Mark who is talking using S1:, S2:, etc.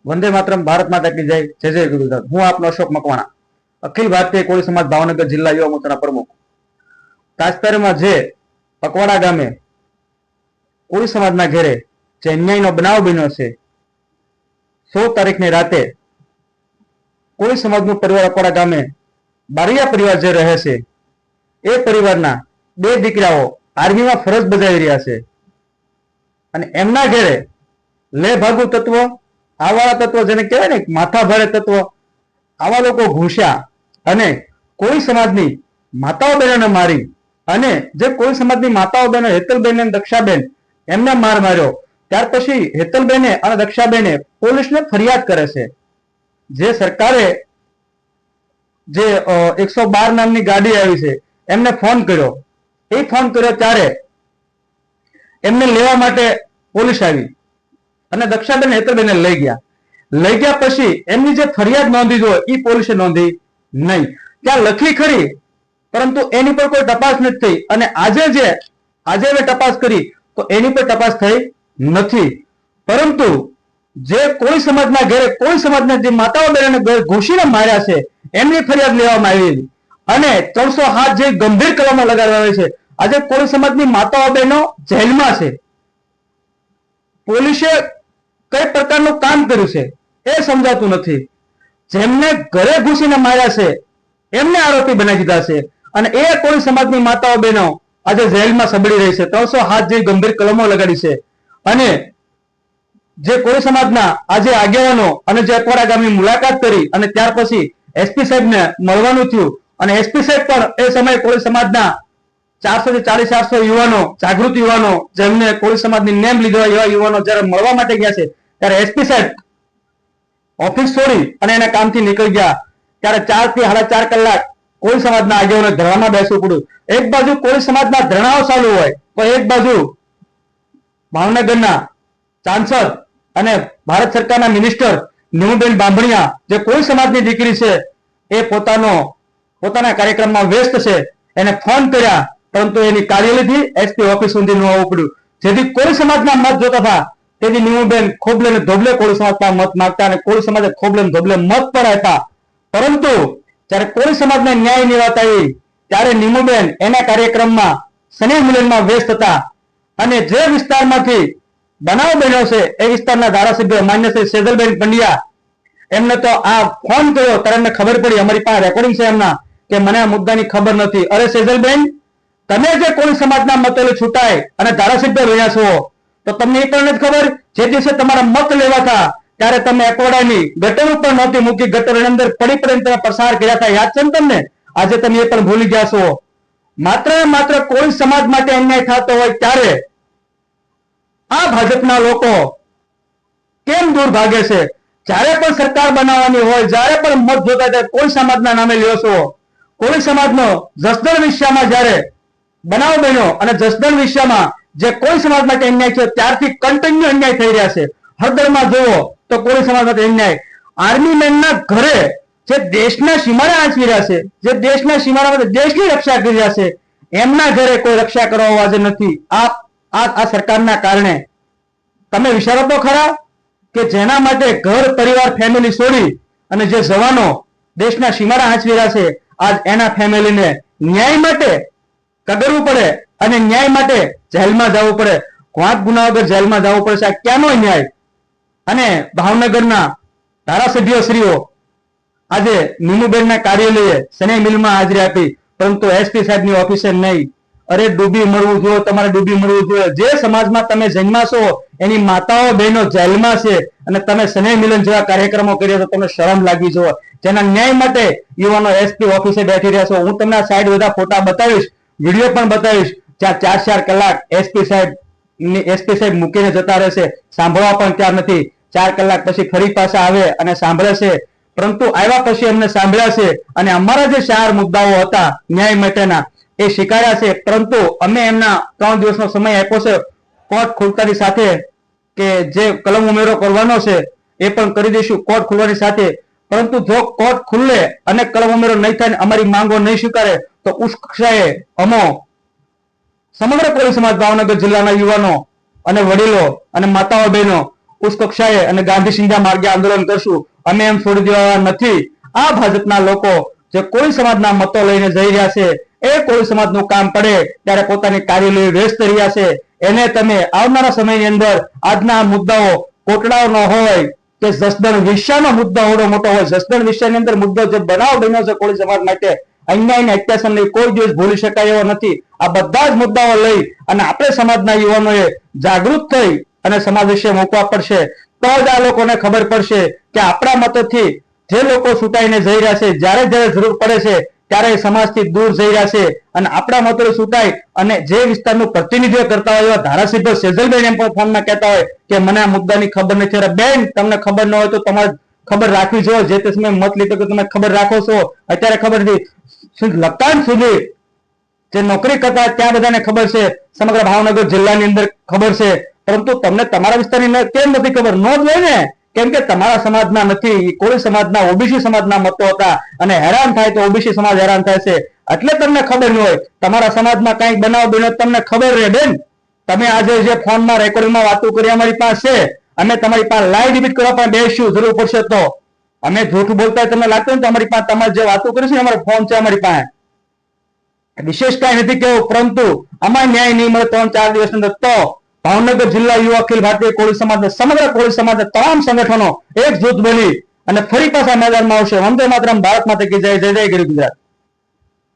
S1: વંદે માતરમ, ભારત માતા કી જય, જય જય ગુજરાત। હું આપનો અશોક મકવાણા, અખિલ ભારતીય કોળી સમાજ ભાવનગર જિલ્લા યુવા મોરચાના પ્રમુખ। તાજેતરમાં જે પકવાડા ગામે કોળી સમાજના ઘેરે જે અન્યાયનો બનાવ બન્યો છે, 16 તારીખની રાતે કોળી સમાજનું પરિવાર પકવાડા ગામે બારિયા પરિવાર જે રહે છે, એ પરિવારના 2 દીકરાઓ આર્મીમાં ફરજ બજાવી રહ્યા છે અને એમના ઘેરે લે ભાગુ તત્વ, આવાળા તત્વ, જેને કહેવાય ને માથા ભારે તત્વ, આવા લોકો ઘૂસ્યા અને કોળી સમાજની માતાઓ બહેનોને મારી અને જે કોળી સમાજની માતાઓ બહેનો હેતલબેન અને દક્ષાબેન એમને માર માર્યો। ત્યાર પછી હેતલબેને અને દક્ષાબેને પોલીસને ફરિયાદ કરે છે। જે સરકારે જે 112 નામની ગાડી આવી છે એમને ફોન કર્યો, એ ફોન કર્યો ત્યારે એમને લેવા માટે પોલીસ આવી અને દક્ષાબેન હેતલબેને લઈ ગયા પછી એમની જે ફરિયાદ નોંધી જોઈએ એ પોલીસે નોંધી નહીં। ત્યાં લખી ખરી, પરંતુ એની પર કોઈ તપાસ નથી થઈ અને આજે મેં તપાસ કરી તો એની પર તપાસ થઈ નથી। પરંતુ જે કોળી સમાજના ઘરે કોળી સમાજના જે માતાઓ બહેનોને ઘૂસીને માર્યા છે એમની ફરિયાદ લેવામાં આવી અને 307 જે ગંભીર કલમો લગાડવામાં આવી છે। આજે કોળી સમાજની માતાઓ બહેનો જેલમાં છે। પોલીસે કઈ પ્રકારનું કામ કર્યું છે એ સમજાતું નથી। જેમને ઘરે ઘૂસીને માર્યા છે એમને આરોપી બનાવી દીધા છે અને એ કોળી સમાજની માતાઓ બહેનો આજે જેલમાં સબડી રહી છે। 307 જે ગંભીર કલમો લગાડી છે અને જે કોળી સમાજના આજે આગેવાનો અને જે પકવાડા ગામની મુલાકાત કરી અને ત્યાર પછી એસપી સાહેબને મળવાનું થયું અને એસપી સાહેબ પણ એ સમયે કોળી સમાજના 400 થી 450 યુવાનો, જાગૃત યુવાનો, જેમને કોળી સમાજની નેમ લીધા એવા યુવાનો જ્યારે મળવા માટે ગયા છે ત્યારે એસપી સાહેબ ઓફિસ છોડી અને એના કામથી નીકળી ગયા। ત્યારે 4 થી 4.5 કલાક કોળી સમાજના આગેવાનો ધરણામાં બેસવું પડ્યું। એક બાજુ કોળી સમાજના ધરણાઓ ચાલુ હોય તો એક બાજુ ભાવનગરના સાંસદ અને ભારત સરકારના મિનિસ્ટર નીમુબેન બાંભણિયા, જે કોળી સમાજની દીકરી છે, એ પોતાના કાર્યક્રમમાં વ્યસ્ત છે, એને ફોન કર્યા પરંતુ એની કાર્યાલયથી એસપી ઓફિસ સુધી ન આવવું પડ્યું। જેથી કોળી સમાજના મત જોતા હતા તેથી નીમુબેન ખોબલે ને ધોબલે કોળી સમાજના મત માંગતા અને કોળી સમાજે ખોબલે ને ધોબલે મત પણ આપ્યા। પરંતુ જ્યારે કોળી સમાજને ન્યાય ની વાત આવી ત્યારે નીમુબેન એના કાર્યક્રમમાં શનિ મિલનમાં વ્યસ્ત હતા અને જે વિસ્તારમાંથી બનાવ બન્યો છે એ વિસ્તારના ધારાસભ્ય માન્ય શ્રી સેજલબેન પંડ્યા એમને તો આ ફોન કર્યો ત્યારે એમને ખબર પડી, અમારી પાસે રેકોર્ડિંગ છે એમના, કે મને આ મુદ્દાની ખબર નથી। અરે સેજલબેન, તમે જે કોળી સમાજના મતો છૂટાય અને ધારાસભ્ય રહ્યા છો તો તમને એ પણ નથી ખબર જે દિવસે તમારા મત લેવા હતા ત્યારે તમે અકવાડાની ગટર ઉપર નહોતી મૂકી, ગટરની અંદર પડી પડીને તમે પસાર કર્યા હતા, યાદ છે ને તમને? આજે તમે એ પણ ભૂલી ગયા છો। માત્ર ને માત્ર કોળી સમાજ માટે અન્યાય થતો હોય ત્યારે આ ભાજપના લોકો કેમ દૂર ભાગે છે? જ્યારે પણ સરકાર બનાવવાની હોય, જ્યારે પણ મત જોતા ત્યારે કોળી સમાજના નામે લ્યો છો। કોળી સમાજનો જસદણ વિષયમાં જ્યારે બનાવ બન્યો અને જસદણ વિષયમાં જે કોળી સમાજ માટે અન્યાય છે ત્યારથી કન્ટિન્યુ અન્યાય થઈ રહ્યા છે। હળદરમાં જુઓ તો કોળી સમાજ માટે અન્યાય, આર્મી મેનના ઘરે જે દેશના સીમાડા આંચવી રહ્યા છે, જે દેશના સીમાડામાં દેશની રક્ષા કરી રહ્યા છે, એમના ઘરે કોઈ રક્ષા કરવા આજે નથી। આ સરકારના કારણે તમે વિચારો તો ખરા કે જેના માટે ઘર પરિવાર ફેમિલી છોડી અને જે જવાનો દેશના સીમાડા આંચવી રહ્યા છે, આજ એના ફેમિલીને ન્યાય માટે કગરવું પડે અને ન્યાય માટે જેલમાં જવું પડે, વાંક ગુના વગર જેલમાં જવું પડે છે। આ ક્યાંનો ન્યાય? અને ભાવનગરના ધારાસભ્યશ્રીઓ આજે નીમુબેનના કાર્યાલયે શનિ મિલમાં હાજરી આપી પરંતુ એસપી સાહેબની ઓફિસે નહીં। અરે ડૂબી મળવું જોઈએ, તમારે ડૂબી મળવું જોઈએ। જે સમાજમાં તમે જન્મા છો એની માતાઓ બહેનો જેલમાં છે અને તમે શનિ મિલન જેવા કાર્યક્રમો કર્યા તો તમને શરમ લાગવી જોઈએ। જેના ન્યાય માટે યુવાનો એસપી ઓફિસે બેઠી રહ્યા છો। હું તમને આ સાઈડ બધા ફોટા બતાવીશ, વિડીયો પણ બતાવીશ, જ્યાં 4 કલાક એસપી સાહેબ મૂકીને જતા રહેશે, સાંભળવા પણ ત્યાર નથી। 4 કલાક પછી ફરી પાછા આવે અને સાંભળે છે, પરંતુ આવ્યા પછી એમને સાંભળ્યા છે અને અમારા જે 4 મુદ્દાઓ હતા ન્યાય માટેના એ સ્વીકાર્યા છે। પરંતુ અમે એમના 3 દિવસનો સમય આપ્યો છે કોર્ટ ખુલતાની સાથે કે જે કલમ ઉમેરો કરવાનો છે એ પણ કરી દઈશું કોર્ટ ખુલવાની સાથે। પરંતુ જો કોર્ટ ખુલ્લે અને કલમ ઉમેરો નહીં થાય, અમારી માંગો નહીં સ્વીકારે તો ઉચ્ચ કક્ષાએ અમો સમગ્ર કોળી સમાજ ભાવનગર જિલ્લાના યુવાનો અને વડીલો અને માતાઓ બહેનો ઉચ્ચ કક્ષાએ અને ગાંધી સિંધા માર્ગે આંદોલન કરશું, અમે એમ છોડી દેવા નથી. આ ભાજપના લોકો જે કોળી સમાજના મતો લઈને જઈ રહ્યા છે, એ કોળી સમાજનું કામ પડે ત્યારે પોતાની કાર્યાલય વ્યસ્ત રહ્યા છે. એને તમે આવનારા સમયની અંદર આજના મુદ્દાઓ કોટડાઓ ન હોય કે જસદણ વિશ્વનો મુદ્દો એવડો મોટો હોય, જસદણ વિશ્વની અંદર મુદ્દો જે બનાવ બન્યો છે કોળી સમાજ માટે, અન્યાય અને અત્યાચારને કોઈ દિવસ ભૂલી શકાય એવો નથી. આ બધા જ મુદ્દાઓ લઈ અને આપણે સમાજના યુવાનોએ જાગૃત થઈ અને સમાજ વિશે મૂકવા પડશે. તો જ આ લોકોને ખબર પડશે કે આપણા મતોથી જે લોકો છૂટાઈને જઈ રહ્યા છે, જ્યારે જ્યારે જરૂર પડે છે ત્યારે સમાજથી દૂર જઈ રહ્યા છે. અને આપણા મતો છૂટાય અને જે વિસ્તારનું પ્રતિનિધિત્વ કરતા હોય એવા ધારાસભ્ય સેજલબેન એમ પણ ફોનમાં કહેતા હોય કે મને આ મુદ્દાની ખબર નથી. અરે બેન, તમને ખબર ન હોય તો તમારે ખબર રાખવી જોઈએ. જે તે સમયે મત લીધો કે તમે ખબર રાખો છો, અત્યારે ખબર નથી. લતાન સુધી જે નોકરી કરતા ત્યાં બધાને ખબર છે, સમગ્ર ભાવનગર જિલ્લાની અંદર ખબર છે, પરંતુ તમને તમારા વિસ્તારની કેમ નથી ખબર? ન જ હોય ને, કેમ કે તમારા સમાજના નથી, કોળી સમાજના ઓબીસી સમાજના મતો હતા અને હેરાન થાય તો ઓબીસી સમાજ હેરાન થાય છે એટલે તમને ખબર ન હોય. તમારા સમાજમાં કઈક બનાવ બન્યો તમને ખબર રહે બેન. તમે આજે જે ફોનમાં રેકોર્ડિંગમાં વાતો કરી અમારી પાસે, અમે તમારી પાસે લાઈવ ડિબેટ કરવા પણ બેસશું જરૂર પડશે તો. અમે જૂઠું બોલતા તમને લાગતું ને અમારી પાસે તમારે જે વાતો કરીશું અમારો ફોન છે અમારી પાસે. વિશેષ કઈ નથી કેવું, પરંતુ અમારે ન્યાય નહીં મળે 3-4 દિવસની અંદર તો ભાવનગર જિલ્લા યુવા અખિલ ભારતીય કોળી સમાજ, સમગ્ર કોળી સમાજના તમામ સંગઠનો એક જૂથ બની અને ફરી પાછા મેદાનમાં આવશે. વંદે માતરમ, ભારત માતા કી જય, જય જય ગીર ગુજરાત.